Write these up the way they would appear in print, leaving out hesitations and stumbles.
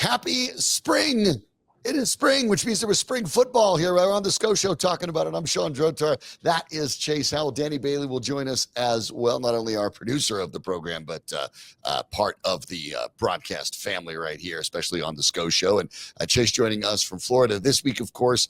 Happy spring. It is spring, which means there was spring football here on the SCO Show talking about it. I'm Sean Drotar. That is Chase Howell. Danny Bailey will join us as well, not only our producer of the program, but part of the broadcast family right here, especially on the SCO Show. And Chase joining us from Florida this week, of course,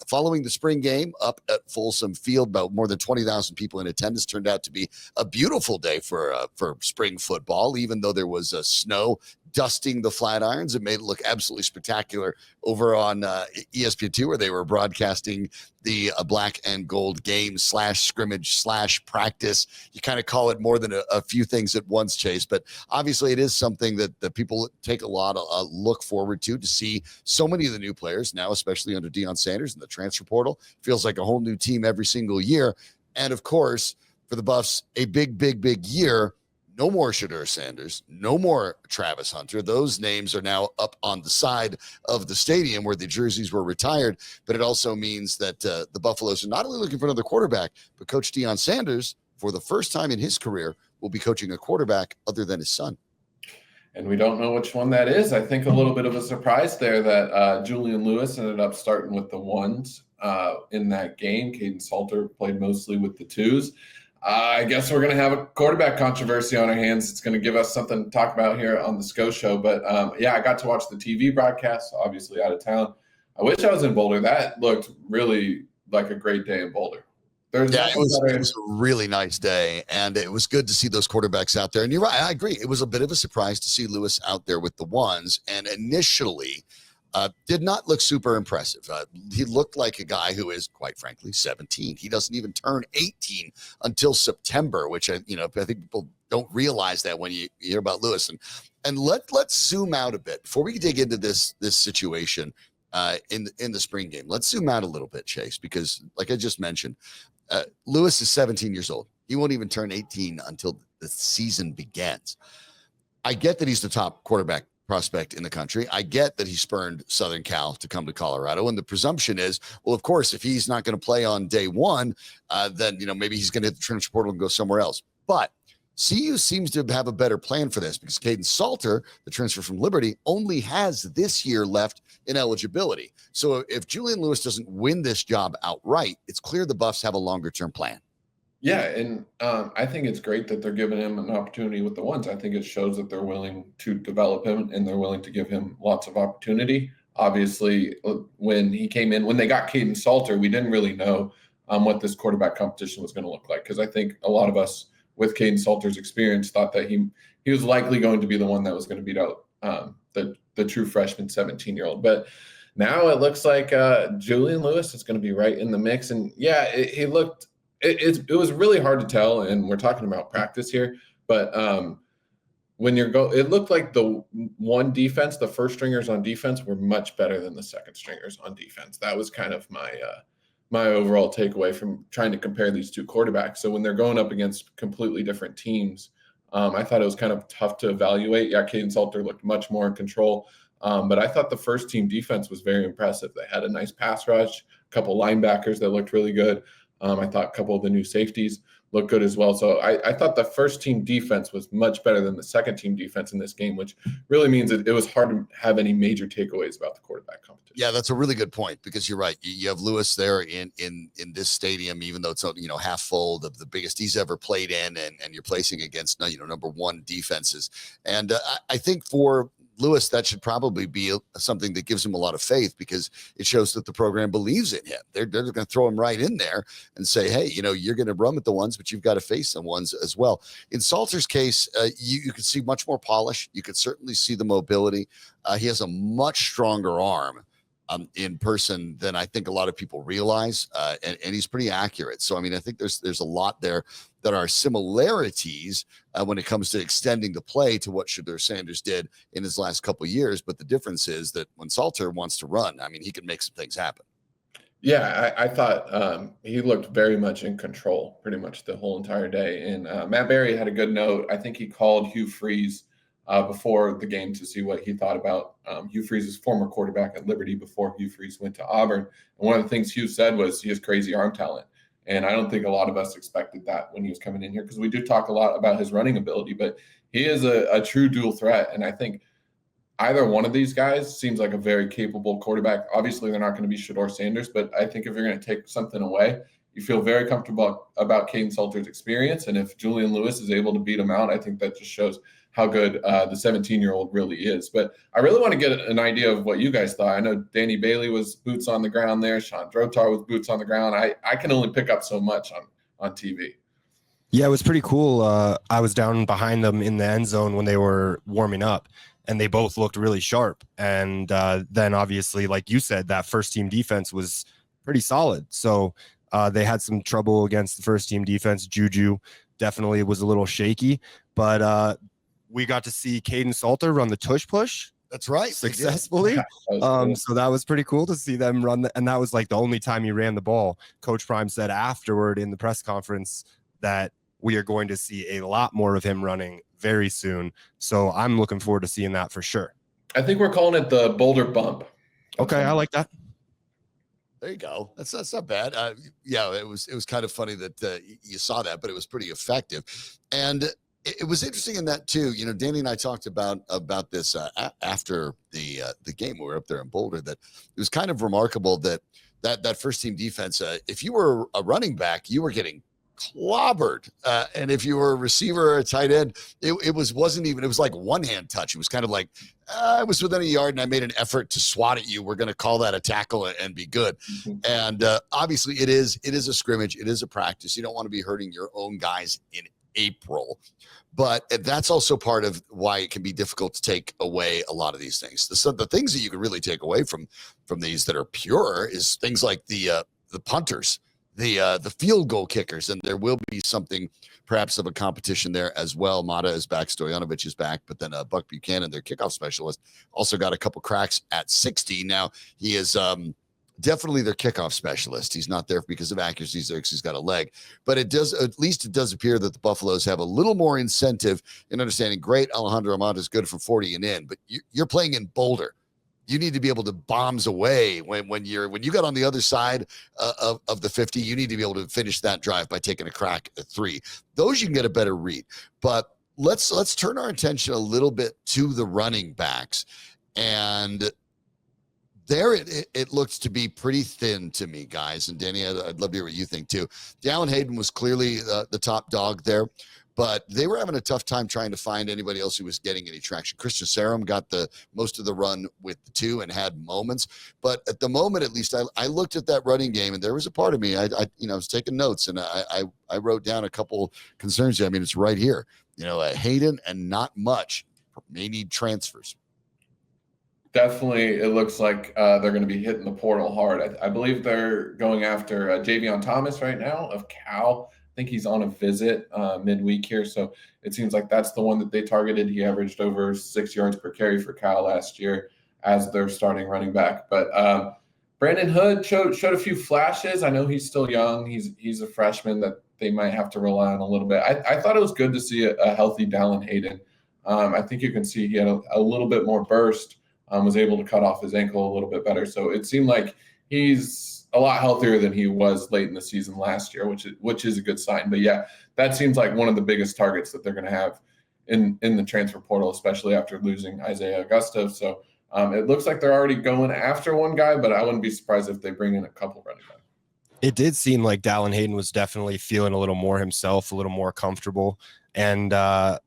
following the spring game up at Folsom Field. About more than 20,000 people in attendance. Turned out to be a beautiful day for spring football, even though there was snow dusting the Flatirons. It made it look absolutely spectacular over on ESPN2, where they were broadcasting the black and gold game / scrimmage / practice. You kind of call it more than a few things at once, Chase, but obviously it is something that people take a lot of look forward to see so many of the new players now, especially under Deion Sanders and the transfer portal. Feels like a whole new team every single year. And of course, for the Buffs, a big year. No more Shedeur Sanders, no more Travis Hunter. Those names are now up on the side of the stadium where the jerseys were retired. But it also means that the Buffaloes are not only looking for another quarterback, but Coach Deion Sanders, for the first time in his career, will be coaching a quarterback other than his son. And we don't know which one that is. I think a little bit of a surprise there that Julian Lewis ended up starting with the ones in that game. Kaidon Salter played mostly with the twos. I guess we're going to have a quarterback controversy on our hands. It's going to give us something to talk about here on the SCO Show. But, I got to watch the TV broadcast, obviously out of town. I wish I was in Boulder. That looked really like a great day in Boulder. It was a really nice day, and it was good to see those quarterbacks out there. And you're right, I agree. It was a bit of a surprise to see Lewis out there with the ones, and initially – did not look super impressive. He looked like a guy who is, quite frankly, 17. He doesn't even turn 18 until September, which I think people don't realize that when you hear about Lewis. And let's zoom out a bit before we dig into this situation in the spring game. Let's zoom out a little bit, Chase, because like I just mentioned, Lewis is 17 years old. He won't even turn 18 until the season begins. I get that he's the top quarterback prospect in the country. I get that he spurned Southern Cal to come to Colorado. And the presumption is, well, of course, if he's not going to play on day one, then, maybe he's going to hit the transfer portal and go somewhere else. But CU seems to have a better plan for this because Kaidon Salter, the transfer from Liberty, only has this year left in eligibility. So if Julian Lewis doesn't win this job outright, it's clear the Buffs have a longer-term plan. Yeah, and I think it's great that they're giving him an opportunity with the ones. I think it shows that they're willing to develop him and they're willing to give him lots of opportunity. Obviously, when he came in, when they got Kaidon Salter, we didn't really know what this quarterback competition was going to look like because I think a lot of us with Kaidon Salter's experience thought that he was likely going to be the one that was going to beat out the true freshman 17-year-old. But now it looks like Julian Lewis is going to be right in the mix. And, he looked – it was really hard to tell, and we're talking about practice here, but when it looked like the one defense, the first stringers on defense were much better than the second stringers on defense. That was kind of my overall takeaway from trying to compare these two quarterbacks. So when they're going up against completely different teams, I thought it was kind of tough to evaluate. Yeah, Kaidon Salter looked much more in control, but I thought the first team defense was very impressive. They had a nice pass rush, a couple linebackers that looked really good. I thought a couple of the new safeties looked good as well. So I thought the first team defense was much better than the second team defense in this game, which really means it was hard to have any major takeaways about the quarterback competition. Yeah, that's a really good point because you're right. You have Lewis there in this stadium, even though it's half full, the biggest he's ever played in, and you're placing against number one defenses. And I think for Lewis, that should probably be something that gives him a lot of faith because it shows that the program believes in him. They're going to throw him right in there and say, hey, you're going to run with the ones, but you've got to face the ones as well. In Salter's case, you could see much more polish. You could certainly see the mobility. He has a much stronger arm in person than I think a lot of people realize, and he's pretty accurate. So, I think there's a lot there that are similarities when it comes to extending the play to what Shedeur Sanders did in his last couple of years. But the difference is that when Salter wants to run, he can make some things happen. Yeah, I thought he looked very much in control pretty much the whole entire day. And Matt Berry had a good note. I think he called Hugh Freeze before the game to see what he thought about Hugh Freeze's former quarterback at Liberty before Hugh Freeze went to Auburn. And one of the things Hugh said was he has crazy arm talent. And I don't think a lot of us expected that when he was coming in here because we do talk a lot about his running ability, but he is a true dual threat. And I think either one of these guys seems like a very capable quarterback. Obviously, they're not going to be Shedeur Sanders, but I think if you're going to take something away, you feel very comfortable about Kaidon Salter's experience. And if Julian Lewis is able to beat him out, I think that just shows how good the 17-year-old really is. But I really want to get an idea of what you guys thought. I know Danny Bailey was boots on the ground there. Sean Drotar was boots on the ground. I can only pick up so much on TV. Yeah, it was pretty cool. I was down behind them in the end zone when they were warming up, and they both looked really sharp. And then obviously, like you said, that first team defense was pretty solid. So they had some trouble against the first team defense. Juju definitely was a little shaky, but we got to see Kaidon Salter run the tush push. That's right. Successfully. Cool. So that was pretty cool to see them run. And that was like the only time he ran the ball. Coach Prime said afterward in the press conference that we are going to see a lot more of him running very soon. So I'm looking forward to seeing that for sure. I think we're calling it the Boulder Bump. Okay, I like that. There you go. That's not bad. Yeah, it was kind of funny that you saw that, but it was pretty effective. And it was interesting in that too. You know, Danny and I talked about this after the game. We were up there in Boulder. That it was kind of remarkable that first team defense. If you were a running back, you were getting clobbered, and if you were a receiver or a tight end, it wasn't even. It was like one hand touch. It was kind of like I was within a yard and I made an effort to swat at you. We're going to call that a tackle and be good. Mm-hmm. And obviously, it is a scrimmage. It is a practice. You don't want to be hurting your own guys in April, but that's also part of why it can be difficult to take away a lot of these things. The things that you can really take away from these that are pure is things like the punters, the field goal kickers, and there will be something perhaps of a competition there as well. Mata is back, Stojanovic is back, but then Buck Buchanan, their kickoff specialist, also got a couple cracks at 60. Now he is definitely their kickoff specialist. He's not there because of accuracy, because he's got a leg, but it does appear that the Buffaloes have a little more incentive in understanding. Great, Alejandro Amata is good from 40 and in, but you're playing in Boulder. You need to be able to bombs away when you got on the other side of the 50. You need to be able to finish that drive by taking a crack at 3. Those you can get a better read. But let's turn our attention a little bit to the running backs, and there it looks to be pretty thin to me, guys. And Danny, I'd love to hear what you think too. Dallin Hayden was clearly the top dog there, but they were having a tough time trying to find anybody else who was getting any traction. Christian Sarum got the most of the run with the 2 and had moments. But at the moment, at least, I looked at that running game, and there was a part of me, I was taking notes, and I wrote down a couple concerns. I mean, it's right here. Hayden and not much. May need transfers. Definitely, it looks like they're going to be hitting the portal hard. I believe they're going after Javion Thomas right now of Cal. I think he's on a visit midweek here, so it seems like that's the one that they targeted. He averaged over 6 yards per carry for Cal last year as their starting running back. But Brandon Hood showed a few flashes. I know he's still young. He's a freshman that they might have to rely on a little bit. I thought it was good to see a healthy Dallin Hayden. I think you can see he had a little bit more burst. Was able to cut off his ankle a little bit better. So it seemed like he's a lot healthier than he was late in the season last year, which is a good sign. But yeah, that seems like one of the biggest targets that they're going to have in the transfer portal, especially after losing Isaiah Augusto. So it looks like they're already going after one guy, but I wouldn't be surprised if they bring in a couple running backs. It did seem like Dallin Hayden was definitely feeling a little more himself, a little more comfortable. And that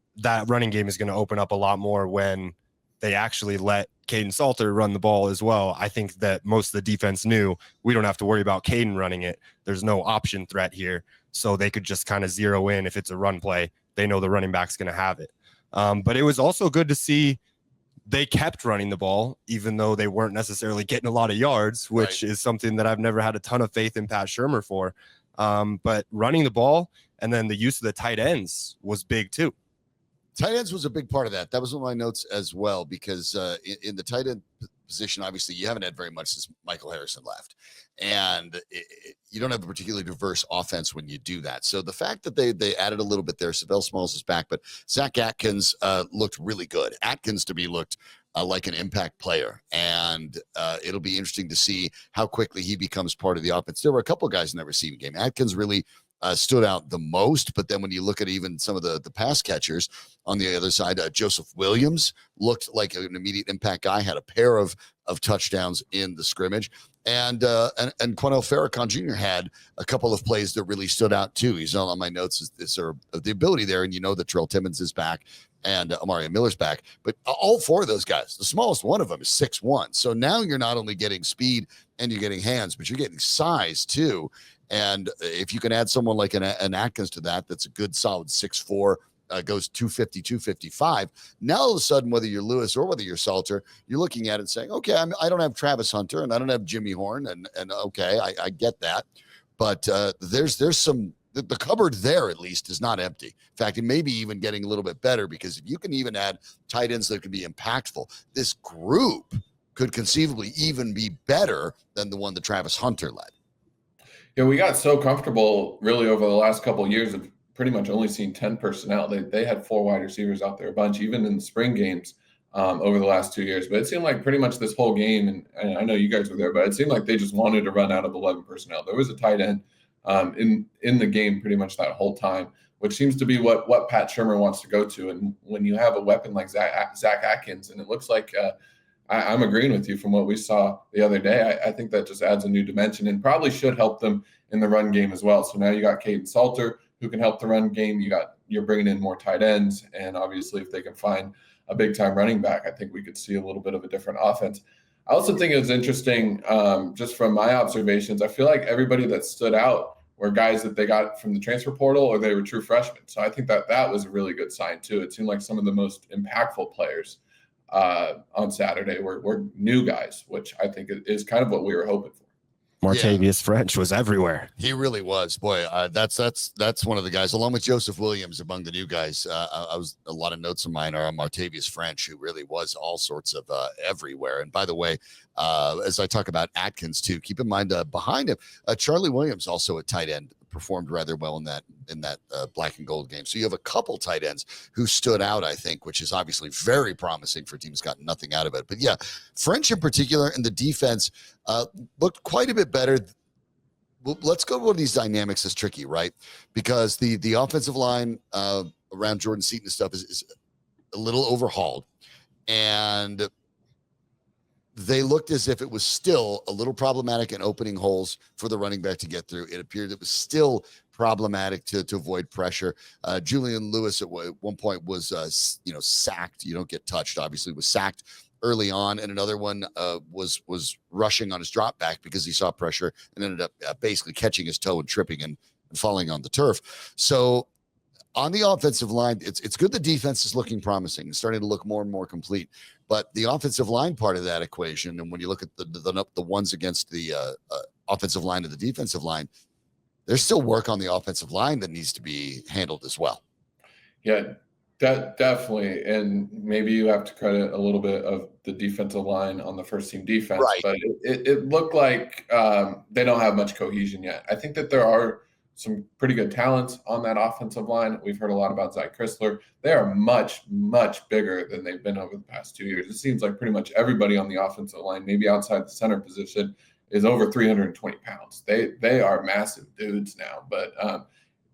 running game is going to open up a lot more when they actually let Kaidon Salter run the ball as well. I think that most of the defense knew we don't have to worry about Kaidon running it. There's no option threat here. So they could just kind of zero in. If it's a run play, they know the running back's going to have it. But it was also good to see they kept running the ball, even though they weren't necessarily getting a lot of yards, which is something that I've never had a ton of faith in Pat Shurmur for. But running the ball and then the use of the tight ends was big too. Tight ends was a big part of that. That was one of my notes as well, because in the tight end position, obviously, you haven't had very much since Michael Harrison left. And you don't have a particularly diverse offense when you do that. So the fact that they added a little bit there, Savell Smalls is back, but Zach Atkins looked really good. Atkins, to me, looked like an impact player. And it'll be interesting to see how quickly he becomes part of the offense. There were a couple guys in that receiving game. Atkins really stood out the most. But then when you look at even some of the pass catchers on the other side, Joseph Williams looked like an immediate impact guy, had a pair of touchdowns in the scrimmage. And Quanell Farrakhan Jr. had a couple of plays that really stood out too. He's all on my notes. Is there the ability there? And you know that Terrell Timmons is back and Amari Miller's back. But all four of those guys, the smallest one of them is 6'1". So now you're not only getting speed and you're getting hands, but you're getting size too. And if you can add someone like an Atkins to that, that's a good solid 6'4", goes 250, 255. Now, all of a sudden, whether you're Lewis or whether you're Salter, you're looking at it saying, okay, I don't have Travis Hunter and I don't have Jimmy Horn. And okay, I get that. But there's some, the cupboard there at least is not empty. In fact, it may be even getting a little bit better, because if you can even add tight ends that can be impactful, this group could conceivably even be better than the one that Travis Hunter led. Yeah, we got so comfortable really over the last couple of years of pretty much only seen 10 personnel. They had 4 wide receivers out there, a bunch, even in the spring games over the last 2 years. But it seemed like pretty much this whole game, and I know you guys were there, but it seemed like they just wanted to run out of 11 personnel. There was a tight end in the game pretty much that whole time, which seems to be what Pat Shurmur wants to go to. And when you have a weapon like Zach Atkins, and it looks like I'm agreeing with you from what we saw the other day, I think that just adds a new dimension and probably should help them in the run game as well. So now you got Kaidon Salter, who can help the run game. You're bringing in more tight ends, and obviously if they can find a big time running back, I think we could see a little bit of a different offense. I also think it was interesting, just from my observations, I feel like everybody that stood out were guys that they got from the transfer portal or they were true freshmen. So I think that was a really good sign too. It seemed like some of the most impactful players on Saturday were new guys, which I think is kind of what we were hoping for. Martavius French was everywhere. He really was. Boy, that's one of the guys, along with Joseph Williams, among the new guys. I was a lot of notes of mine are on Martavius French, who really was all sorts of everywhere. And by the way, as I talk about Atkins too, keep in mind behind him, Charlie Williams, also a tight end, performed rather well in that black and gold game. So you have a couple tight ends who stood out, I think, which is obviously very promising for teams got nothing out of it. But yeah, French in particular and the defense looked quite a bit better. Well, let's go to one of these dynamics is tricky, right? Because the offensive line around Jordan Seaton and stuff is a little overhauled, and they looked as if it was still a little problematic in opening holes for the running back to get through. It appeared it was still problematic to avoid pressure. Julian Lewis at one point was, sacked. You don't get touched, obviously, was sacked early on. And another one was rushing on his drop back because he saw pressure and ended up basically catching his toe and tripping and falling on the turf. So on the offensive line, it's good the defense is looking promising and starting to look more and more complete. But the offensive line part of that equation, and when you look at the ones against the offensive line and the defensive line, there's still work on the offensive line that needs to be handled as well. Yeah, definitely. And maybe you have to credit a little bit of the defensive line on the first team defense, right. But it looked like they don't have much cohesion yet. I think that there are some pretty good talents on that offensive line. We've heard a lot about Zach Chrysler. They are much, much bigger than they've been over the past 2 years. It seems like pretty much everybody on the offensive line, maybe outside the center position, is over 320 pounds. They are massive dudes now, but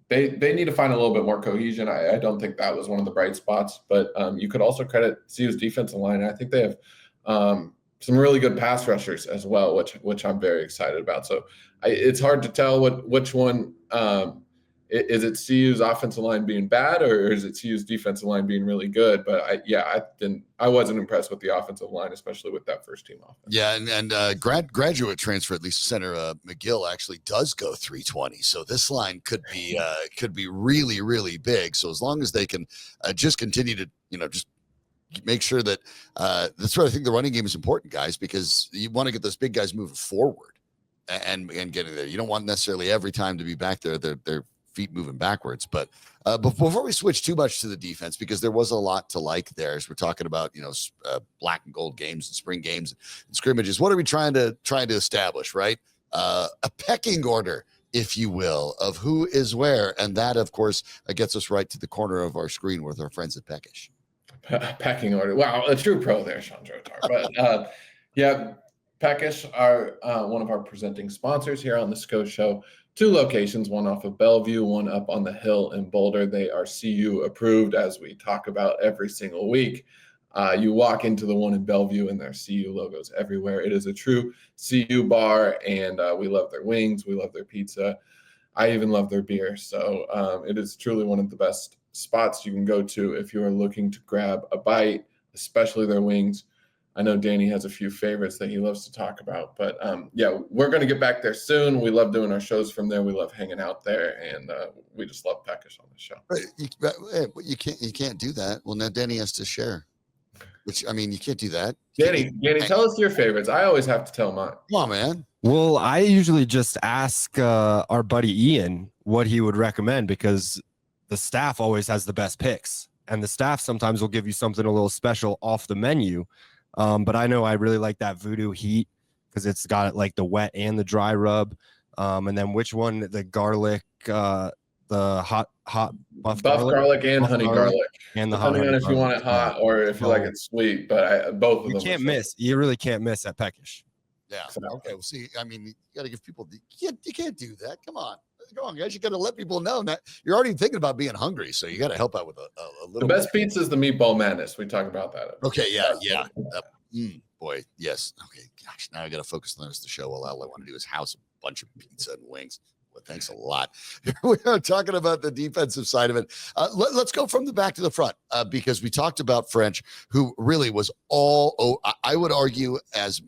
they need to find a little bit more cohesion. I don't think that was one of the bright spots, but you could also credit CU's defensive line. I think they have some really good pass rushers as well, which I'm very excited about. So it's hard to tell which one is it CU's offensive line being bad or is it CU's defensive line being really good? But I wasn't impressed with the offensive line, especially with that first team offense. Yeah, and graduate transfer, at least center McGill actually does go 320. So this line could be really, really big. So as long as they can just continue to just make sure that that's where I think the running game is important, guys, because you want to get those big guys moving forward and getting there. You don't want necessarily every time to be back there, their feet moving backwards. But before we switch too much to the defense, because there was a lot to like there, as we're talking about, black and gold games and spring games and scrimmages. What are we trying to establish, right? A pecking order, if you will, of who is where. And that, of course, gets us right to the corner of our screen with our friends at Peckish. Packing order. Wow, a true pro there, Sean Drotar. But Peckish are one of our presenting sponsors here on the SCO Show. 2 locations, one off of Bellevue, one up on the hill in Boulder. They are CU approved, as we talk about every single week. You walk into the one in Bellevue and there are CU logos everywhere. It is a true CU bar, and we love their wings. We love their pizza. I even love their beer. So it is truly one of the best spots you can go to if you are looking to grab a bite, especially their wings. I know Danny has a few favorites that he loves to talk about, but yeah, we're going to get back there soon. We love doing our shows from there. We love hanging out there, and we just love Peckish on the show. But you can't do that. Well, now Danny has to share, which, I mean, you can't do that. Danny, tell us your favorites. I always have to tell mine. Come on, man. Well, I usually just ask our buddy Ian what he would recommend, because the staff always has the best picks, and the staff sometimes will give you something a little special off the menu. But I know I really like that Voodoo Heat because it's got like the wet and the dry rub. And then which one? The garlic, the hot buff garlic and buff honey garlic. And the depending hot on if you want it hot or if you like it sweet. But both of them. You can't miss. You really can't miss at Peckish. Yeah. Okay. Well, see, I mean, you got to give people. You can't do that. Come on, guys. You got to let people know that you're already thinking about being hungry, so you got to help out with a little. The best pizza is the meatball madness. We talk about that. Okay. Yeah. Boy. Yes. Okay. Gosh. Now I got to focus on the rest of the show. All I want to do is house a bunch of pizza and wings. Well, thanks a lot. We are talking about the defensive side of it. Let's go from the back to the front because we talked about French, who really was I would argue as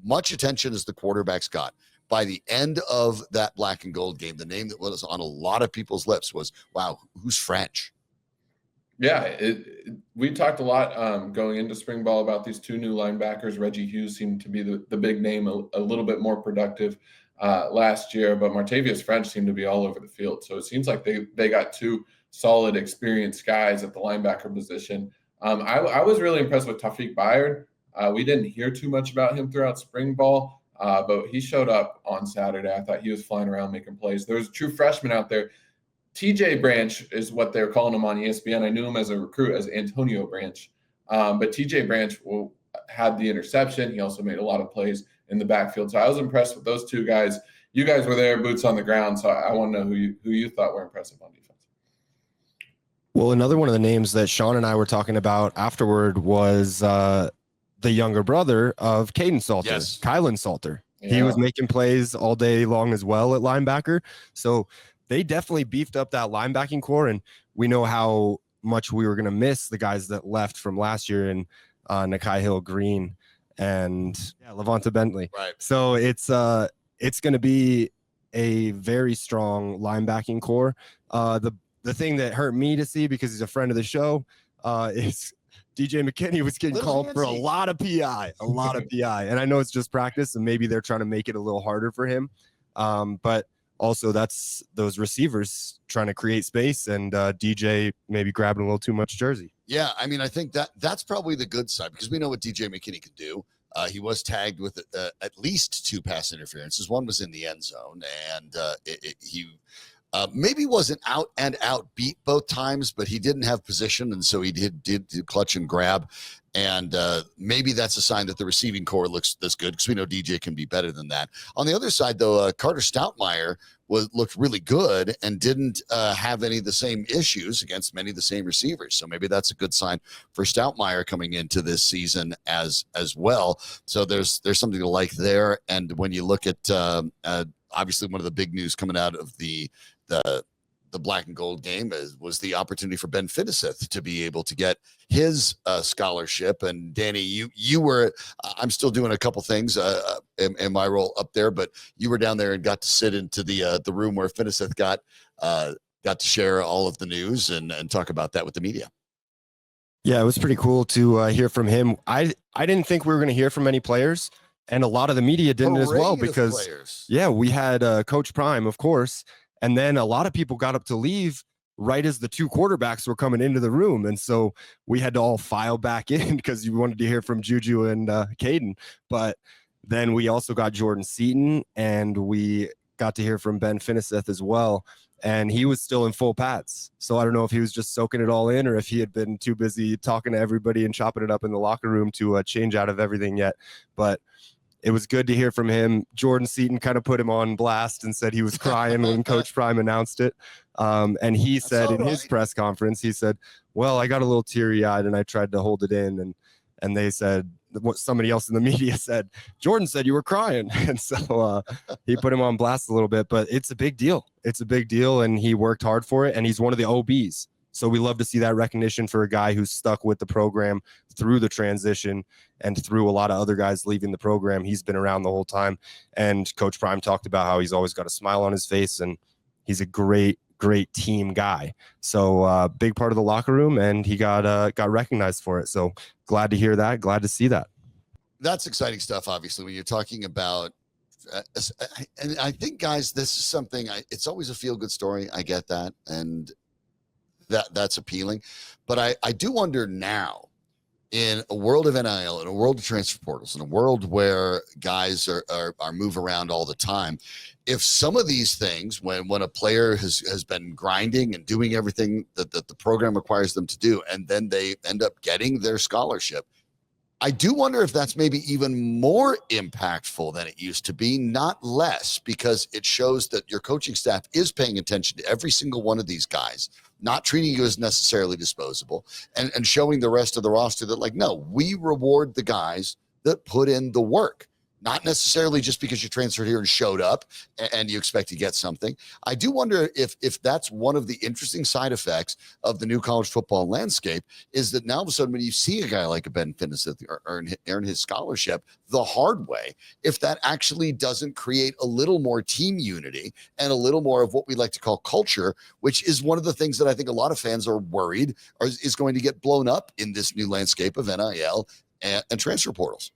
much attention as the quarterbacks got. By the end of that black and gold game, the name that was on a lot of people's lips was, wow, who's French? Yeah, we talked a lot going into spring ball about these 2 new linebackers. Reggie Hughes seemed to be the big name, a little bit more productive last year, but Martavius French seemed to be all over the field. So it seems like they got 2 solid, experienced guys at the linebacker position. I was really impressed with Tawfiq Byard. We didn't hear too much about him throughout spring ball, but he showed up on Saturday. I thought he was flying around making plays. There's a true freshman out there. TJ Branch is what they're calling him on ESPN. I knew him as a recruit as Antonio Branch, but TJ Branch had the interception. He also made a lot of plays in the backfield. So I was impressed with those 2 guys. You guys were there, boots on the ground. So I want to know who you thought were impressive on defense. Well, another one of the names that Sean and I were talking about afterward was the younger brother of Kaidon Salter, yes. Kylan Salter. Yeah. He was making plays all day long as well at linebacker. So they definitely beefed up that linebacking core, and we know how much we were going to miss the guys that left from last year in Nakai Hill-Green and Levanta Bentley. Right. So it's going to be a very strong linebacking core. The thing that hurt me to see, because he's a friend of the show, is DJ McKinney was getting called for a lot of PI, and I know it's just practice, and maybe they're trying to make it a little harder for him. But also that's those receivers trying to create space, and DJ maybe grabbing a little too much jersey. Yeah, I mean, I think that's probably the good side, because we know what DJ McKinney can do. He was tagged with at least 2 pass interferences. One was in the end zone, and he maybe wasn't out and out beat both times, but he didn't have position, and so he did clutch and grab. And maybe that's a sign that the receiving core looks this good, because we know DJ can be better than that. On the other side, though, Carter Stoutmeyer looked really good and didn't have any of the same issues against many of the same receivers. So maybe that's a good sign for Stoutmeyer coming into this season as well. So there's something to like there. And when you look at obviously one of the big news coming out of the black and gold game was the opportunity for Ben Finnesseth to be able to get his scholarship. And Danny, you were, I'm still doing a couple things in my role up there, but you were down there and got to sit into the room where Finnesseth got to share all of the news and talk about that with the media. Yeah, it was pretty cool to hear from him. I didn't think we were going to hear from any players, and a lot of the media didn't as well, because we had Coach Prime, of course. And then a lot of people got up to leave right as the 2 quarterbacks were coming into the room. And so we had to all file back in because you wanted to hear from Juju and Kaidon. But then we also got Jordan Seaton, and we got to hear from Ben Finnesseth as well. And he was still in full pads. So I don't know if he was just soaking it all in, or if he had been too busy talking to everybody and chopping it up in the locker room to change out of everything yet. But it was good to hear from him. Jordan Seaton kind of put him on blast and said he was crying when Coach Prime announced it. And he said in his press conference, he said, well, I got a little teary-eyed and I tried to hold it in. And they said, what somebody else in the media said, Jordan said you were crying. And so he put him on blast a little bit, but it's a big deal. It's a big deal. And he worked hard for it. And he's one of the OBs. So we love to see that recognition for a guy who's stuck with the program through the transition and through a lot of other guys leaving the program. He's been around the whole time. And Coach Prime talked about how he's always got a smile on his face, and he's a great team guy. So big part of the locker room, and he got recognized for it. So glad to hear that. Glad to see that. That's exciting stuff, obviously, when you're talking about and I think, guys, this is something, it's always a feel-good story. I get that. And that's appealing. But I do wonder now, in a world of NIL, in a world of transfer portals, in a world where guys are move around all the time, if some of these things, when a player has been grinding and doing everything that the program requires them to do, and then they end up getting their scholarship, I do wonder if that's maybe even more impactful than it used to be, not less, because it shows that your coaching staff is paying attention to every single one of these guys, not treating you as necessarily disposable, and showing the rest of the roster that, like, no, we reward the guys that put in the work, not necessarily just because you transferred here and showed up and you expect to get something. I do wonder if that's one of the interesting side effects of the new college football landscape, is that now all of a sudden when you see a guy like a Ben Finneseth earn his scholarship the hard way, if that actually doesn't create a little more team unity and a little more of what we like to call culture, which is one of the things that I think a lot of fans are worried is going to get blown up in this new landscape of NIL and transfer portals.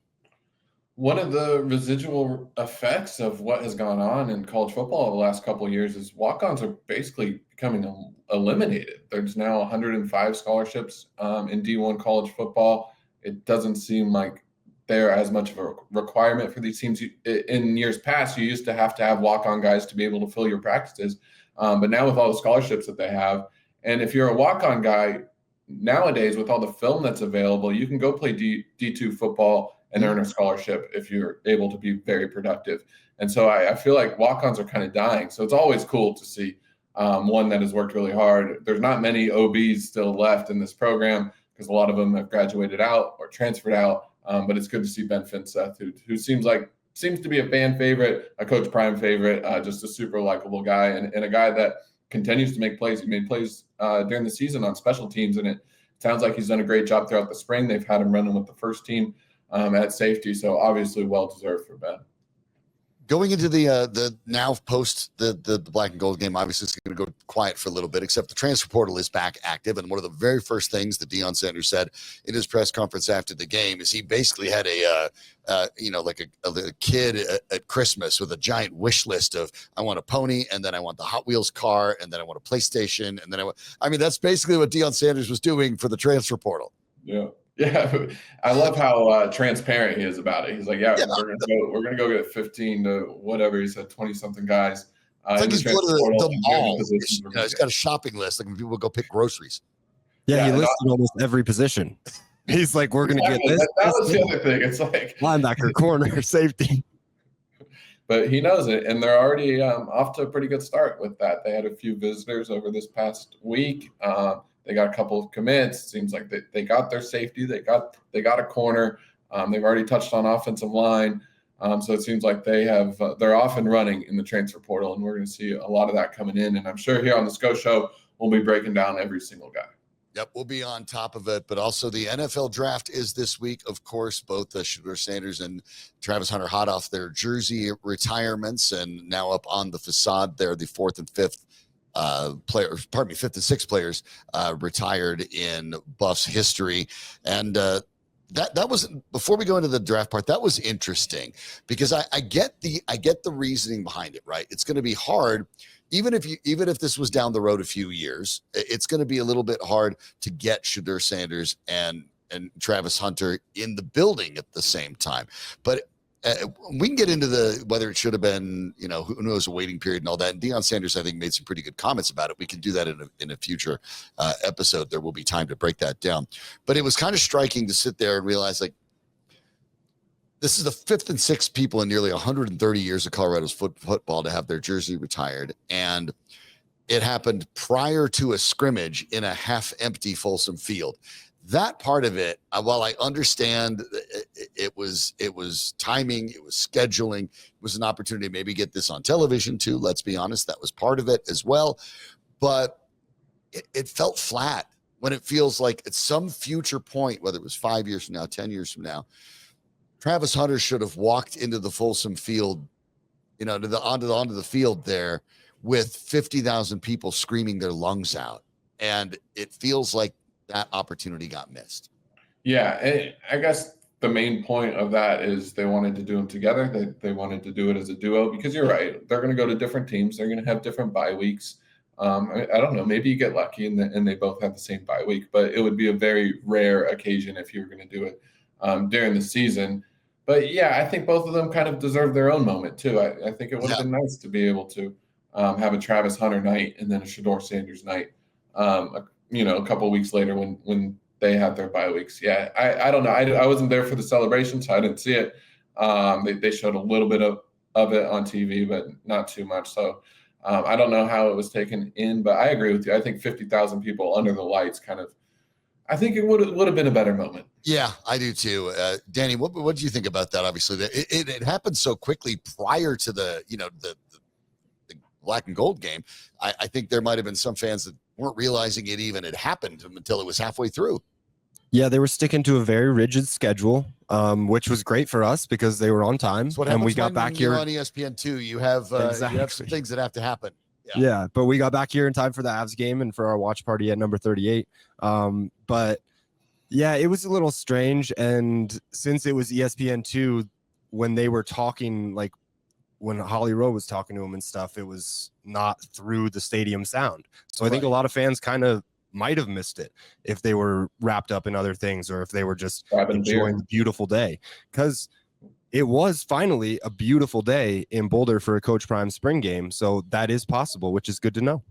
One of the residual effects of what has gone on in college football the last couple of years is walk-ons are basically becoming eliminated. There's now 105 scholarships in D1 college football. It doesn't seem like they're as much of a requirement for these teams. In years past, you used to have walk-on guys to be able to fill your practices. But now with all the scholarships that they have, and if you're a walk-on guy nowadays with all the film that's available, you can go play D2 football and earn a scholarship if you're able to be very productive. And so I feel like walk-ons are kind of dying. So it's always cool to see one that has worked really hard. There's not many OBs still left in this program because a lot of them have graduated out or transferred out. But it's good to see Ben Finneseth, who seems to be a fan favorite, a Coach Prime favorite, just a super likable guy, and a guy that continues to make plays. He made plays during the season on special teams, and it sounds like he's done a great job throughout the spring. They've had him running with the first team at safety, so obviously well-deserved for Ben. Going into the now post the black and gold game, obviously it's going to go quiet for a little bit, except the transfer portal is back active. And one of the very first things that Deion Sanders said in his press conference after the game is he basically had like a kid at Christmas with a giant wish list of, I want a pony, and then I want the Hot Wheels car, and then I want a PlayStation, and then that's basically what Deion Sanders was doing for the transfer portal. Yeah. Yeah, I love how transparent he is about it. He's like, we're gonna go get 15 to whatever he said, 20-something guys. It's like he's going to the mall. He's got a shopping list. Like when people go pick groceries. Yeah, he listed almost every position. He's like, we're going to get this. That was the other thing. It's like linebacker, corner, safety. But he knows it, and they're already off to a pretty good start with that. They had a few visitors over this past week. They got a couple of commits. It seems like they got their safety. They got a corner. They've already touched on offensive line. So it seems like they're off and running in the transfer portal, and we're going to see a lot of that coming in. And I'm sure here on the SCO Show, we'll be breaking down every single guy. Yep, we'll be on top of it. But also the NFL draft is this week. Of course, both Shedeur Sanders and Travis Hunter hot off their jersey retirements, and now up on the facade there, the fourth and fifth fifth and sixth players retired in Buffs history. And that was, before we go into the draft part, that was interesting because I get the reasoning behind it, right? It's going to be hard, even if this was down the road a few years, it's going to be a little bit hard to get Shedeur Sanders and Travis Hunter in the building at the same time. But we can get into whether it should have been, who knows, a waiting period and all that. And Deion Sanders, I think, made some pretty good comments about it. We can do that in a future episode. There will be time to break that down. But it was kind of striking to sit there and realize, like, This is the fifth and sixth people in nearly 130 years of Colorado's football to have their jersey retired. And it happened prior to a scrimmage in a half-empty Folsom Field. That part of it, while I understand it was timing, it was scheduling, it was an opportunity to maybe get this on television too. Let's be honest, that was part of it as well. But it felt flat when it feels like at some future point, whether it was 5 years from now, 10 years from now, Travis Hunter should have walked into the Folsom Field, onto the field there with 50,000 people screaming their lungs out. And it feels like that opportunity got missed. Yeah. I guess the main point of that is they wanted to do them together. They wanted to do it as a duo, because you're right. They're going to go to different teams. They're going to have different bye weeks. I don't know. Maybe you get lucky and they both have the same bye week, but it would be a very rare occasion if you were going to do it during the season. But yeah, I think both of them kind of deserve their own moment too. I think it would have been nice to be able to have a Travis Hunter night and then a Shedeur Sanders night, a couple of weeks later when they had their bye weeks. Yeah, I don't know. I wasn't there for the celebration, so I didn't see it. They showed a little bit of it on TV, but not too much. So I don't know how it was taken in, but I agree with you. I think 50,000 people under the lights I think it would have been a better moment. Yeah, I do too. Danny, what do you think about that? Obviously, it happened so quickly prior to the black and gold game. I think there might have been some fans that weren't realizing it even had happened until it was halfway through. Yeah, they were sticking to a very rigid schedule, which was great for us because they were on time. And we got back here on ESPN2. You have some things that have to happen. Yeah, but we got back here in time for the Avs game and for our watch party at number 38. But yeah, it was a little strange. And since it was ESPN2, when they were talking, like when Holly Rowe was talking to him and stuff, it was not through the stadium sound. So I think a lot of fans kind of might have missed it if they were wrapped up in other things or if they were just enjoying the beautiful day, because it was finally a beautiful day in Boulder for a Coach Prime spring game. So that is possible, which is good to know.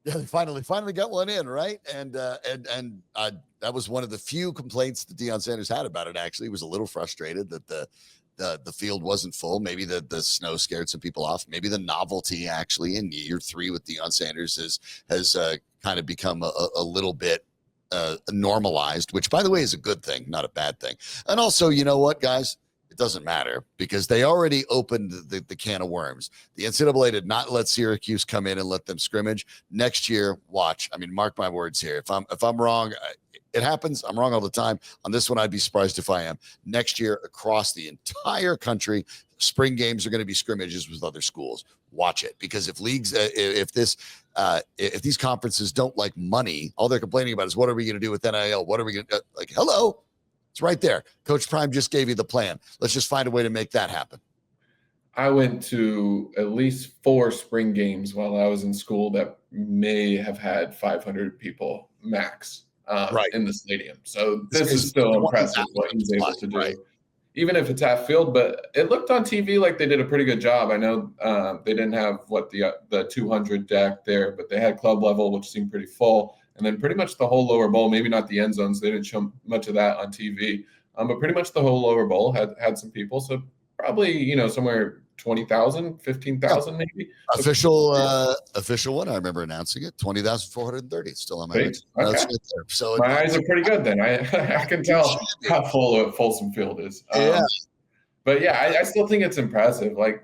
Yeah, they finally got one in, right? And that was one of the few complaints that Deion Sanders had about it. Actually, he was a little frustrated that the field wasn't full. Maybe the snow scared some people off. Maybe the novelty actually in year 3 with Deion Sanders has kind of become a little bit normalized, which by the way is a good thing, not a bad thing. And also, you know what, guys? It doesn't matter because they already opened the can of worms. The NCAA did not let Syracuse come in and let them scrimmage. Next year, watch. I mean, mark my words here. If I'm wrong, it happens. I'm wrong all the time. On this one, I'd be surprised if I am. Next year, across the entire country, spring games are going to be scrimmages with other schools. Watch it, because if leagues, if these conferences don't like money, all they're complaining about is what are we going to do with NIL? What are we going to like? Hello. It's right there. Coach Prime just gave you the plan. Let's just find a way to make that happen. I went to at least 4 spring games while I was in school that may have had 500 people max in the stadium. So this is still impressive what he's able to do, even if it's half field. But it looked on TV like they did a pretty good job. I know they didn't have the 200 deck there, but they had club level, which seemed pretty full. And then pretty much the whole lower bowl, maybe not the end zones. They didn't show much of that on TV. But pretty much the whole lower bowl had some people. So probably, somewhere 20,000, 15,000 maybe. Official one. I remember announcing it. 20,430. It's still on my list. Okay. Right there. So my eyes are pretty good then. I can tell how full Folsom Field is. But yeah, I still think it's impressive. Like,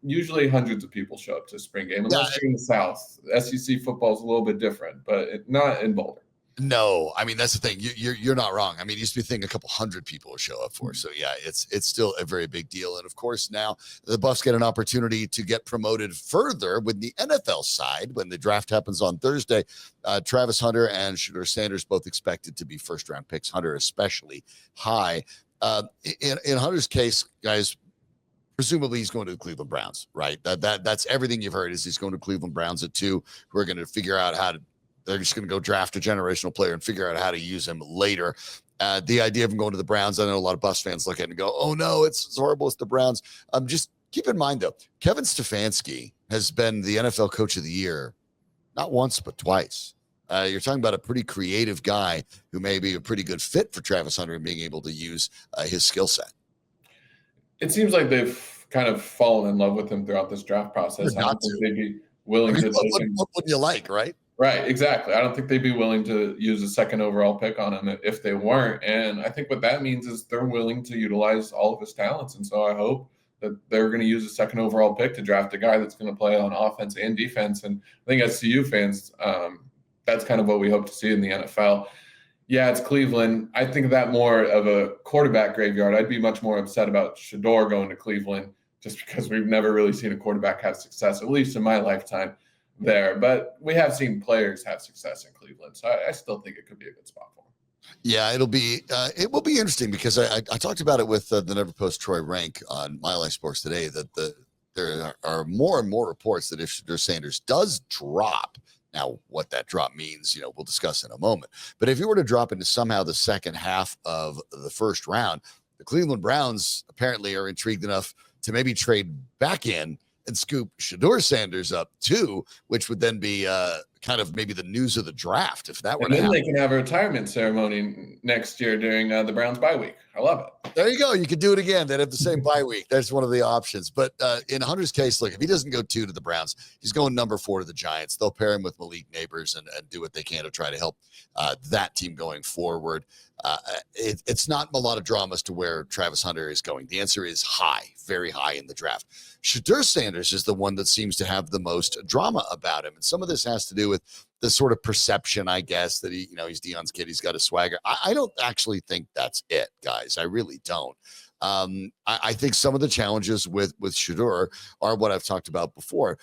usually hundreds of people show up to a spring game, unless you're in the South. SEC football is a little bit different, but not in Boulder. No, I mean, that's the thing. You're not wrong. I mean, you used to be thinking a couple hundred people would show up for. So yeah, it's still a very big deal. And of course, now the Buffs get an opportunity to get promoted further with the NFL side when the draft happens on Thursday. Travis Hunter and Shedeur Sanders both expected to be first-round picks. Hunter especially high. In Hunter's case, guys, presumably he's going to the Cleveland Browns, right? That's everything you've heard is he's going to Cleveland Browns at 2, who are going to figure out they're just going to go draft a generational player and figure out how to use him later. The idea of him going to the Browns, I know a lot of Buffs fans look at it and go, oh no, it's horrible. It's the Browns. Just keep in mind though, Kevin Stefanski has been the NFL Coach of the Year, not once, but twice. You're talking about a pretty creative guy who may be a pretty good fit for Travis Hunter and being able to use his skill set. It seems like they've kind of fallen in love with him throughout this draft process. I don't think they'd be willing to take him. What wouldn't you like, right? Right, exactly. I don't think they'd be willing to use a second overall pick on him if they weren't. And I think what that means is they're willing to utilize all of his talents. And so I hope that they're going to use a second overall pick to draft a guy that's going to play on offense and defense. And I think as CU fans, that's kind of what we hope to see in the NFL. Yeah, it's Cleveland. I think of that more of a quarterback graveyard. I'd be much more upset about Shedeur going to Cleveland just because we've never really seen a quarterback have success, at least in my lifetime there. But we have seen players have success in Cleveland. So I still think it could be a good spot for him. Yeah, it will be interesting because I talked about it with the Never Post Troy Rank on My Life Sports today that there are more and more reports that if Shedeur Sanders does drop. Now, what that drop means, we'll discuss in a moment. But if you were to drop into somehow the second half of the first round, the Cleveland Browns apparently are intrigued enough to maybe trade back in and scoop Shedeur Sanders up too, which would then be kind of maybe the news of the draft if that were to happen. And then they can have a retirement ceremony next year during the Browns bye week. I love it. There you go. You could do it again. They'd have the same bye week. That's one of the options. But in Hunter's case, look, if he doesn't go 2 to the Browns, he's going number 4 to the Giants. They'll pair him with Malik Neighbors and do what they can to try to help that team going forward. It's not a lot of drama as to where Travis Hunter is going. The answer is high, very high in the draft. Shedeur Sanders is the one that seems to have the most drama about him. And some of this has to do with the sort of perception, I guess, that he's Deion's kid. He's got a swagger. I don't actually think that's it, guys. I really don't. I think some of the challenges with Shedeur are what I've talked about before.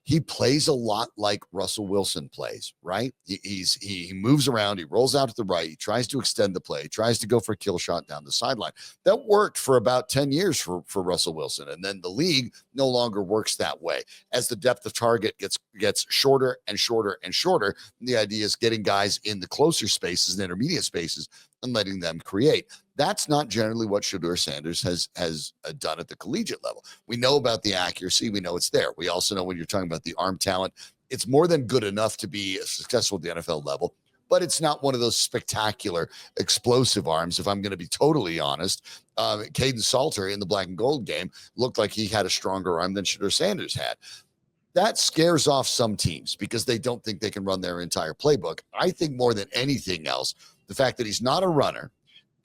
He plays a lot like Russell Wilson plays, right? He moves around, he rolls out to the right, he tries to extend the play, tries to go for a kill shot down the sideline. That worked for about 10 years for Russell Wilson, and then the league no longer works that way. As the depth of target gets shorter and shorter and shorter, the idea is getting guys in the closer spaces and intermediate spaces and letting them create. That's not generally what Shedeur Sanders has done at the collegiate level. We know about the accuracy. We know it's there. We also know when you're talking about the arm talent, it's more than good enough to be successful at the NFL level, but it's not one of those spectacular, explosive arms. If I'm going to be totally honest, Kaidon Salter in the black and gold game looked like he had a stronger arm than Shedeur Sanders had. That scares off some teams because they don't think they can run their entire playbook. I think more than anything else, the fact that he's not a runner,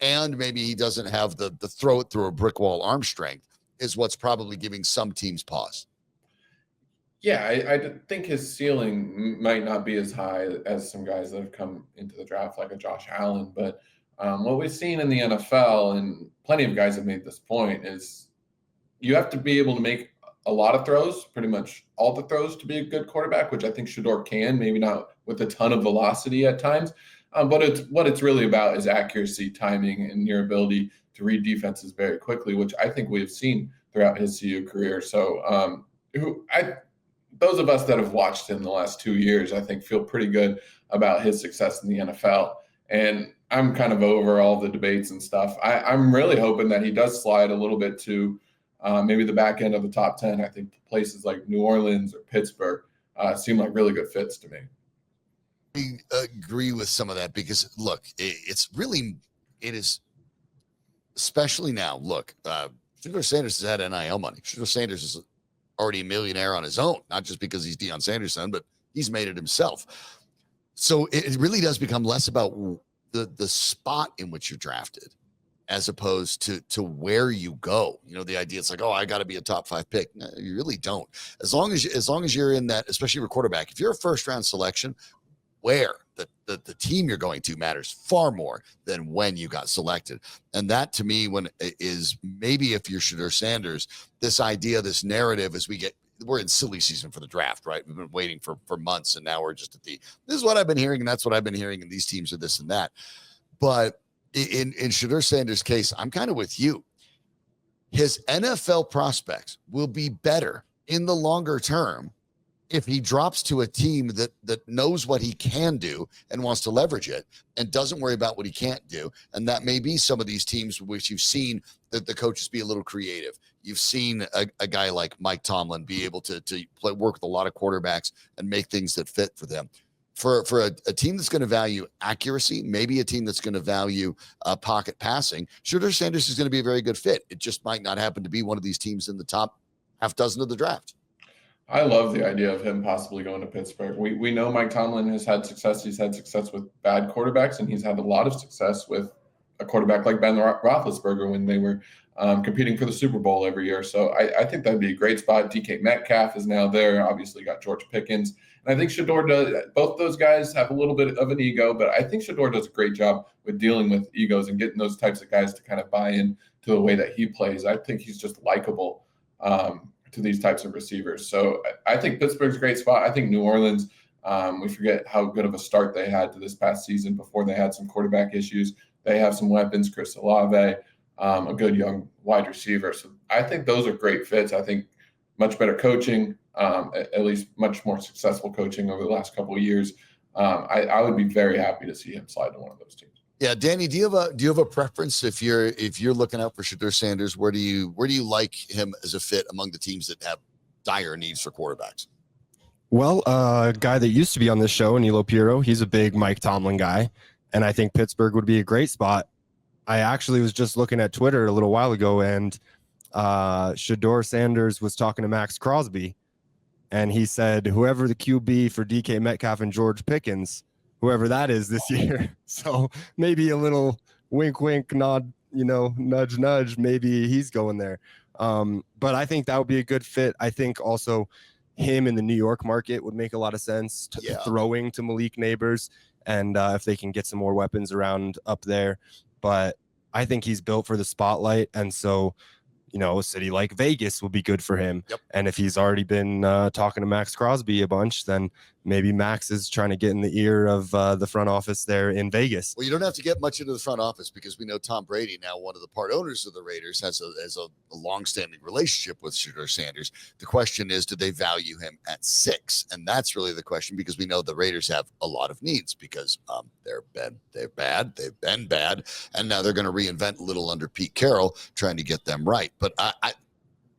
and maybe he doesn't have the throw it through a brick wall arm strength is what's probably giving some teams pause. Yeah, I think his ceiling might not be as high as some guys that have come into the draft, like a Josh Allen. But what we've seen in the NFL, and plenty of guys have made this point, is you have to be able to make a lot of throws, pretty much all the throws to be a good quarterback, which I think Shedeur can, maybe not with a ton of velocity at times. But what it's really about is accuracy, timing, and your ability to read defenses very quickly, which I think we've seen throughout his CU career. So those of us that have watched him the last 2 years, I think feel pretty good about his success in the NFL. And I'm kind of over all the debates and stuff. I'm really hoping that he does slide a little bit to maybe the back end of the top 10. I think places like New Orleans or Pittsburgh seem like really good fits to me. I agree with some of that because look, it is especially now. Look, Shedeur Sanders has had NIL money. Shedeur Sanders is already a millionaire on his own, not just because he's Deion Sanders' son, but he's made it himself. So it really does become less about the spot in which you're drafted as opposed to where you go. The idea it's like, oh, I got to be a top 5 pick. No, you really don't. As long as you're in that, especially a quarterback, if you're a first round selection, where the team you're going to matters far more than when you got selected. And that to me, when is maybe if you're Shedeur Sanders, this idea, this narrative as we're in silly season for the draft, right? We've been waiting for months and now we're just this is what I've been hearing and that's what I've been hearing and these teams are this and that. But in Shedeur Sanders' case, I'm kind of with you. His NFL prospects will be better in the longer term if he drops to a team that knows what he can do and wants to leverage it and doesn't worry about what he can't do. And that may be some of these teams which you've seen that the coaches be a little creative. You've seen a guy like Mike Tomlin be able to work with a lot of quarterbacks and make things that fit for them. for a team that's going to value accuracy, maybe a team that's going to value pocket passing, Shedeur Sanders is going to be a very good fit. It just might not happen to be one of these teams in the top half dozen of the draft. I love the idea of him possibly going to Pittsburgh. We know Mike Tomlin has had success. He's had success with bad quarterbacks, and he's had a lot of success with a quarterback like Ben Roethlisberger when they were competing for the Super Bowl every year. So I think that'd be a great spot. DK Metcalf is now there. Obviously got George Pickens. And I think Shedeur does. Both those guys have a little bit of an ego, but I think Shedeur does a great job with dealing with egos and getting those types of guys to kind of buy in to the way that he plays. I think he's just likable to these types of receivers. So I think Pittsburgh's a great spot. I think New Orleans, we forget how good of a start they had to this past season before they had some quarterback issues. They have some weapons, Chris Olave, a good young wide receiver. So I think those are great fits. I think much better coaching, at least much more successful coaching over the last couple of years. I would be very happy to see him slide to one of those teams. Yeah, Danny, do you have a preference if you're looking out for Shedeur Sanders? Where do you like him as a fit among the teams that have dire needs for quarterbacks? Well, a guy that used to be on this show, Nilo Piro, he's a big Mike Tomlin guy, and I think Pittsburgh would be a great spot. I actually was just looking at Twitter a little while ago, and Shedeur Sanders was talking to Max Crosby, and he said, whoever the QB for DK Metcalf and George Pickens, whoever that is this year. So maybe a little wink, wink, nod, nudge, nudge. Maybe he's going there. But I think that would be a good fit. I think also him in the New York market would make a lot of sense, throwing to Malik Neighbors, and if they can get some more weapons around up there. But I think he's built for the spotlight. And so, a city like Vegas will be good for him. Yep. And if he's already been talking to Max Crosby a bunch, then maybe Max is trying to get in the ear of the front office there in Vegas. Well, you don't have to get much into the front office because we know Tom Brady, now one of the part owners of the Raiders, has a long-standing relationship with Shedeur Sanders. The question is, do they value him at 6? And that's really the question, because we know the Raiders have a lot of needs because they've been bad, and now they're going to reinvent a little under Pete Carroll, trying to get them right. But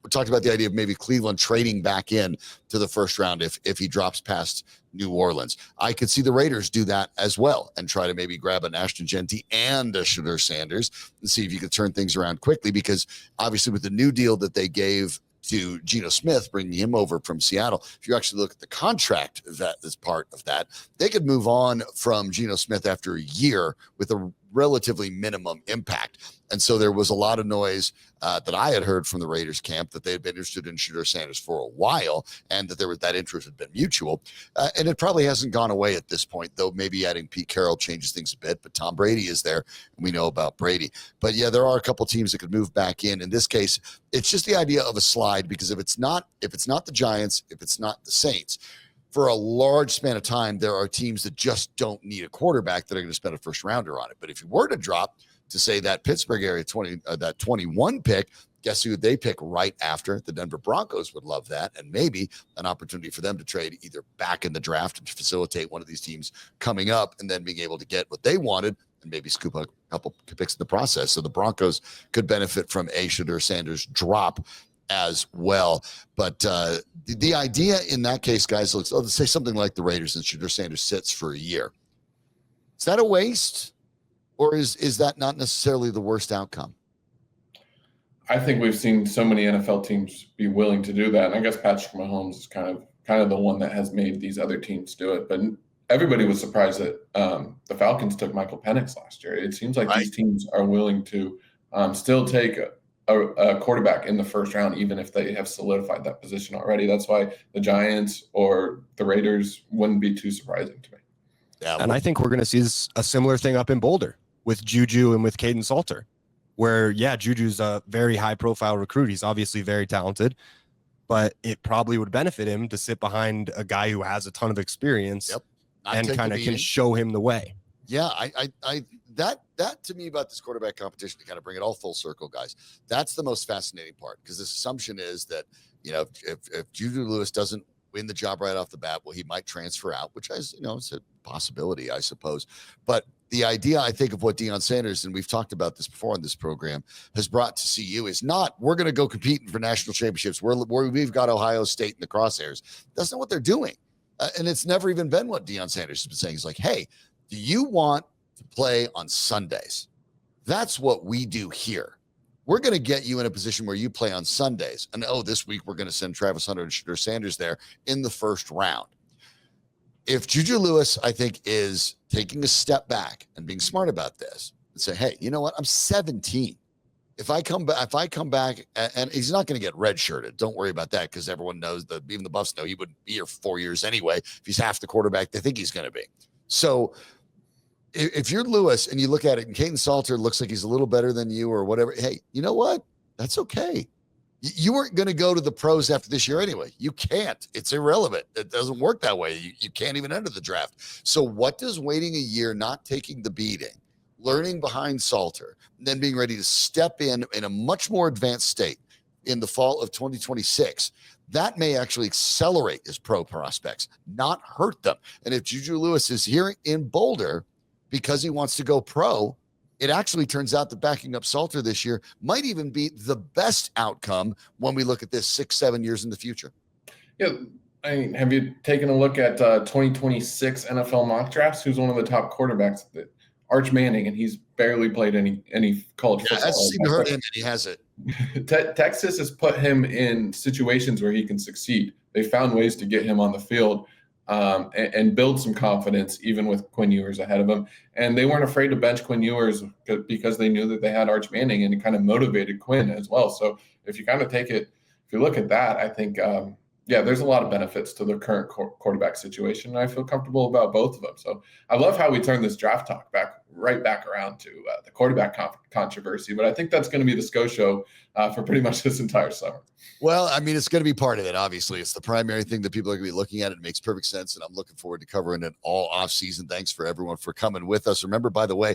we talked about the idea of maybe Cleveland trading back in to the first round if he drops past New Orleans. I could see the Raiders do that as well and try to maybe grab an Ashton Genty and a Shedeur Sanders and see if you could turn things around quickly, because obviously with the new deal that they gave to Geno Smith, bringing him over from Seattle, if you actually look at the contract that is part of that, they could move on from Geno Smith after a year with a relatively minimum impact. And so there was a lot of noise that I had heard from the Raiders camp that they had been interested in Shedeur Sanders for a while, and that interest had been mutual. And it probably hasn't gone away at this point, though maybe adding Pete Carroll changes things a bit. But Tom Brady is there, and we know about Brady. But yeah, there are a couple teams that could move back in. In this case, it's just the idea of a slide, because if it's not the Giants, if it's not the Saints, for a large span of time, there are teams that just don't need a quarterback that are going to spend a first rounder on it. But if you were to drop to say that Pittsburgh area 21 pick, guess who they pick right after? The Denver Broncos would love that, and maybe an opportunity for them to trade either back in the draft to facilitate one of these teams coming up and then being able to get what they wanted and maybe scoop a couple picks in the process. So the Broncos could benefit from a Shedeur Sanders drop as well. But the idea in that case, guys, let's say something like the Raiders and Shedeur Sanders sits for a year. Is that a waste, or is that not necessarily the worst outcome? I think we've seen so many NFL teams be willing to do that. And I guess Patrick Mahomes is kind of the one that has made these other teams do it. But everybody was surprised that the Falcons took Michael Penix last year. It seems like these teams are willing to still take a quarterback in the first round, even if they have solidified that position already. That's why the Giants or the Raiders wouldn't be too surprising to me. Yeah, and I think we're going to see a similar thing up in Boulder with Juju and with Kaidon Salter, where, Juju's a very high-profile recruit. He's obviously very talented, but it probably would benefit him to sit behind a guy who has a ton of experience and kind of can show him the way. Yeah, that to me about this quarterback competition, to kind of bring it all full circle, guys, that's the most fascinating part, because this assumption is that, if Juju Lewis doesn't win the job right off the bat, well, he might transfer out, which is, it's a possibility, I suppose. But the idea, I think, of what Deion Sanders, and we've talked about this before on this program, has brought to CU is not, we're going to go competing for national championships. We've got Ohio State in the crosshairs. That's not what they're doing. And it's never even been what Deion Sanders has been saying. He's like, hey, do you want to play on Sundays? That's what we do here. We're going to get you in a position where you play on Sundays. And this week we're going to send Travis Hunter and Shedeur Sanders there in the first round. If Juju Lewis, I think, is taking a step back and being smart about this and say, hey, you know what? I'm 17. If I come back, and he's not going to get redshirted. Don't worry about that, because everyone knows that even the Buffs know he wouldn't be here for 4 years anyway if he's half the quarterback they think he's going to be. So if you're Lewis and you look at it and Kaidon Salter looks like he's a little better than you or whatever, hey, you know what? That's okay. You weren't going to go to the pros after this year anyway. You can't. It's irrelevant. It doesn't work that way. You can't even enter the draft. So what does waiting a year, not taking the beating, learning behind Salter, and then being ready to step in a much more advanced state in the fall of 2026, that may actually accelerate his pro prospects, not hurt them. And if Juju Lewis is here in Boulder because he wants to go pro, it actually turns out that backing up Salter this year might even be the best outcome when we look at this 6-7 years in the future. Yeah. I mean, have you taken a look at 2026 NFL mock drafts? Who's one of the top quarterbacks? Arch Manning, and he's barely played any college football. That seemed to hurt him, and he has it. Texas has put him in situations where he can succeed. They found ways to get him on the field and build some confidence, even with Quinn Ewers ahead of him. And they weren't afraid to bench Quinn Ewers because they knew that they had Arch Manning, and it kind of motivated Quinn as well. So if you kind of if you look at that, I think, there's a lot of benefits to the current quarterback situation, and I feel comfortable about both of them. So I love how we turn this draft talk right back around to the quarterback controversy, but I think that's going to be the SCO show for pretty much this entire summer. Well, I mean, it's going to be part of it. Obviously, it's the primary thing that people are going to be looking at. It makes perfect sense, and I'm looking forward to covering it all off season. Thanks for everyone for coming with us. Remember, by the way,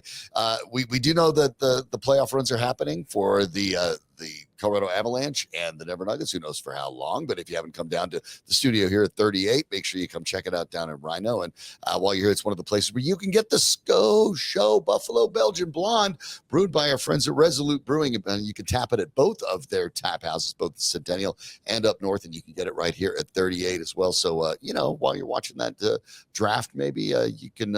we do know that the playoff runs are happening for the Colorado Avalanche and the Denver Nuggets. Who knows for how long? But if you haven't come down to the studio here at 38, make sure you come check it out down in Rhino. And while you're here, it's one of the places where you can get the SCO Show Buffalo Belgian Blonde, brewed by our friends at Resolute Brewing. And you can tap it at both of their tap houses, both the Centennial and up north, and you can get it right here at 38 as well. So, while you're watching that draft, maybe you can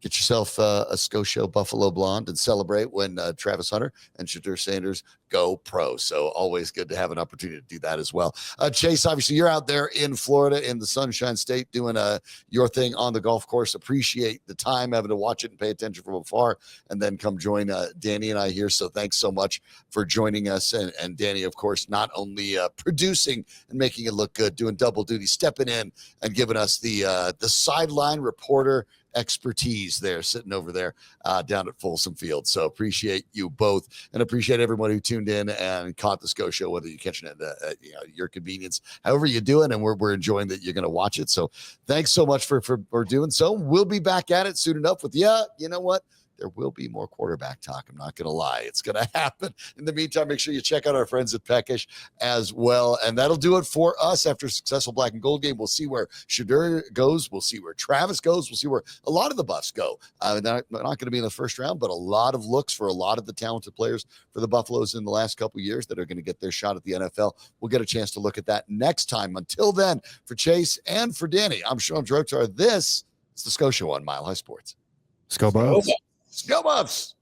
get yourself a SCO Show Buffalo Blonde and celebrate when Travis Hunter and Shedeur Sanders go pro. So always good to have an opportunity to do that as well. Chase, obviously you're out there in Florida in the Sunshine State doing your thing on the golf course. Appreciate the time having to watch it and pay attention from afar, and then come join Danny and I here. So thanks so much for joining us. And Danny, of course, not only producing and making it look good, doing double duty, stepping in and giving us the sideline reporter expertise there, sitting over there down at Folsom Field. So appreciate you both, and appreciate everyone who tuned in and caught the SCO Show, whether you're catching it at your convenience, however you do it, and we're enjoying that you're going to watch it. So thanks so much for doing so. We'll be back at it soon enough with, you know what? There will be more quarterback talk. I'm not going to lie. It's going to happen. In the meantime, make sure you check out our friends at Peckish as well. And that'll do it for us after a successful black and gold game. We'll see where Shedeur goes. We'll see where Travis goes. We'll see where a lot of the Buffs go. They're not going to be in the first round, but a lot of looks for a lot of the talented players for the Buffaloes in the last couple of years that are going to get their shot at the NFL. We'll get a chance to look at that next time. Until then, for Chase and for Danny, I'm Sean Drotar. This is the SCO Show on Mile High Sports. SCO Buffs. SCO Buffs.